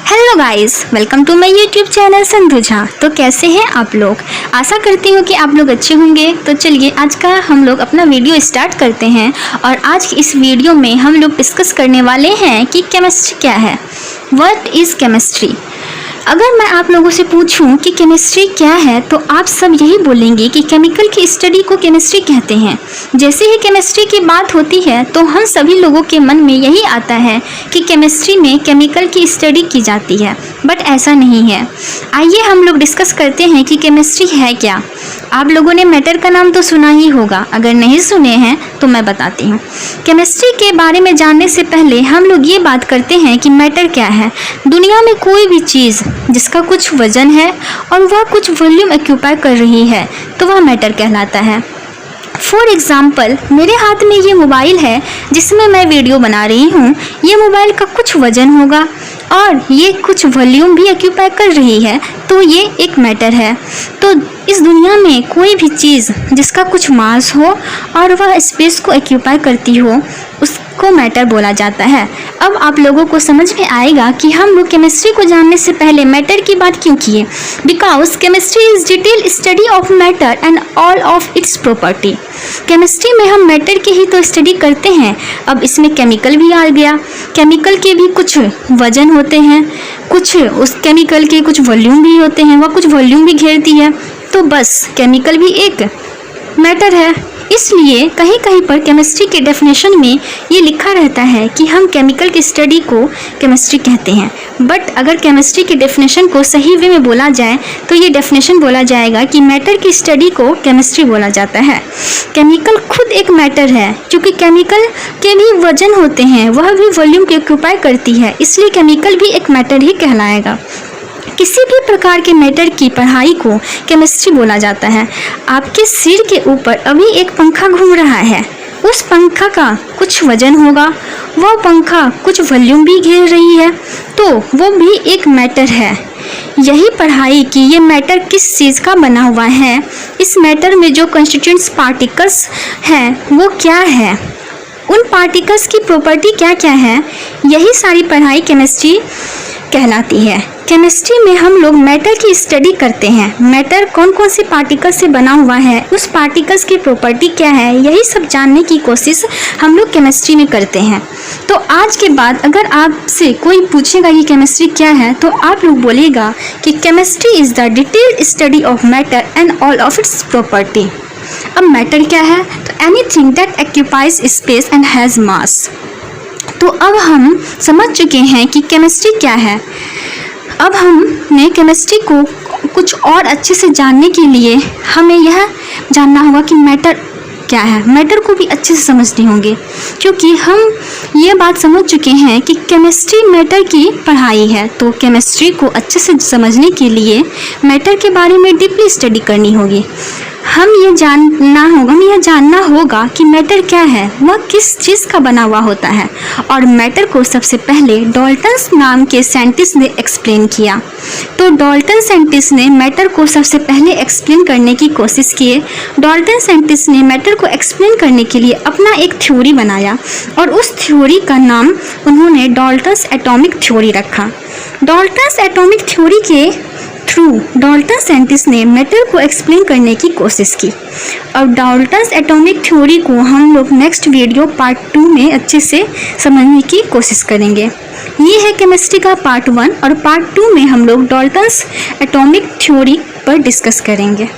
Hello guys, welcome to my YouTube channel संधुझा। तो कैसे हैं आप लोग? आशा करती हूँ कि आप लोग अच्छे होंगे। तो चलिए आज का हम लोग अपना वीडियो स्टार्ट करते हैं। और आज इस वीडियो में हम लोग डिस्कस करने वाले हैं कि केमिस्ट्री क्या है। What is chemistry? अगर मैं आप लोगों से पूछूं कि केमिस्ट्री क्या है तो आप सब यही बोलेंगे कि केमिकल की स्टडी को केमिस्ट्री कहते हैं। जैसे ही केमिस्ट्री की बात होती है तो हम सभी लोगों के मन में यही आता है कि केमिस्ट्री में केमिकल की स्टडी की जाती है, बट ऐसा नहीं है। आइए हम लोग डिस्कस करते हैं कि केमिस्ट्री है क्या। आप लोगों ने मैटर का नाम तो सुना ही होगा, अगर नहीं सुने हैं तो मैं बताती हूँ। केमिस्ट्री के बारे में जानने से पहले हम लोग ये बात करते हैं कि मैटर क्या है। दुनिया में कोई भी चीज़ जिसका कुछ वजन है और वह कुछ वॉल्यूम ऑक्यूपाई कर रही है तो वह मैटर कहलाता है। फॉर एग्ज़ाम्पल, मेरे हाथ में ये मोबाइल है जिसमें मैं वीडियो बना रही हूँ। ये मोबाइल का कुछ वजन होगा और ये कुछ वॉल्यूम भी ऑक्यूपाई कर रही है, तो ये एक मैटर है। तो इस दुनिया में कोई भी चीज़ जिसका कुछ मास हो और वह स्पेस को ऑक्यूपाई करती हो उसको मैटर बोला जाता है। अब आप लोगों को समझ में आएगा कि हम लोग केमिस्ट्री को जानने से पहले मैटर की बात क्यों किए। Because chemistry is detail study of matter and all of its property. Chemistry में हम मैटर की ही तो स्टडी करते हैं। अब इसमें केमिकल भी आ गया। केमिकल के भी कुछ वजन होते हैं, कुछ उस केमिकल के कुछ वॉल्यूम भी होते हैं, वह कुछ वॉल्यूम भी घेरती है। तो बस केमिकल भी एक मैटर है। इसलिए कहीं कहीं पर केमिस्ट्री के डेफिनेशन में ये लिखा रहता है कि हम केमिकल की स्टडी को केमिस्ट्री कहते हैं। बट अगर केमिस्ट्री की डेफिनेशन को सही वे में बोला जाए तो ये डेफिनेशन बोला जाएगा कि मैटर की स्टडी को केमिस्ट्री बोला जाता है। केमिकल खुद एक मैटर है, क्योंकि केमिकल के भी वजन होते हैं, वह भी वॉल्यूम को ऑक्यूपाई करती है, इसलिए केमिकल भी एक मैटर ही कहलाएगा। किसी भी प्रकार के मैटर की पढ़ाई को केमिस्ट्री बोला जाता है। आपके सिर के ऊपर अभी एक पंखा घूम रहा है, उस पंखा का कुछ वजन होगा, वह पंखा कुछ वॉल्यूम भी घेर रही है, तो वो भी एक मैटर है। यही पढ़ाई कि ये मैटर किस चीज़ का बना हुआ है, इस मैटर में जो कंस्टिट्यूएंट्स पार्टिकल्स हैं वो क्या है, उन पार्टिकल्स की प्रॉपर्टी क्या क्या है, यही सारी पढ़ाई केमिस्ट्री कहलाती है। केमिस्ट्री में हम लोग मैटर की स्टडी करते हैं। मैटर कौन कौन से पार्टिकल से बना हुआ है, उस पार्टिकल्स की प्रॉपर्टी क्या है, यही सब जानने की कोशिश हम लोग केमिस्ट्री में करते हैं। तो आज के बाद अगर आपसे कोई पूछेगा कि केमिस्ट्री क्या है तो आप लोग बोलेगा कि chemistry is the detailed study of matter and all of its property. अब मैटर क्या है? तो anything that occupies space and has मास। तो अब हम समझ चुके हैं कि केमिस्ट्री क्या है। अब हमने केमिस्ट्री को कुछ और अच्छे से जानने के लिए हमें यह जानना होगा कि मैटर क्या है। मैटर को भी अच्छे से समझने होंगे, क्योंकि हम ये बात समझ चुके हैं कि केमिस्ट्री मैटर की पढ़ाई है। तो केमिस्ट्री को अच्छे से समझने के लिए मैटर के बारे में डीपली स्टडी करनी होगी। हमें यह जानना होगा कि मैटर क्या है, वह किस चीज़ का बना हुआ होता है। और मैटर को सबसे पहले डाल्टन्स नाम के साइंटिस्ट ने एक्सप्लेन किया। तो डाल्टन साइंटिस्ट ने मैटर को सबसे पहले एक्सप्लेन करने की कोशिश किए। डाल्टन साइंटिस्ट ने मैटर को एक्सप्लेन करने के लिए अपना एक थ्योरी बनाया और उस थ्योरी का नाम उन्होंने डाल्टन्स एटॉमिक थ्योरी रखा। डाल्टन्स एटॉमिक थ्योरी के थ्रू डाल्टन साइंटिस्ट ने मैटर को एक्सप्लेन करने की कोशिश की। अब डाल्टन्स एटॉमिक थ्योरी को हम लोग नेक्स्ट वीडियो पार्ट 2 में अच्छे से समझने की कोशिश करेंगे। ये है केमिस्ट्री का पार्ट 1 और पार्ट 2 में हम लोग डाल्टन्स एटॉमिक थ्योरी पर डिस्कस करेंगे।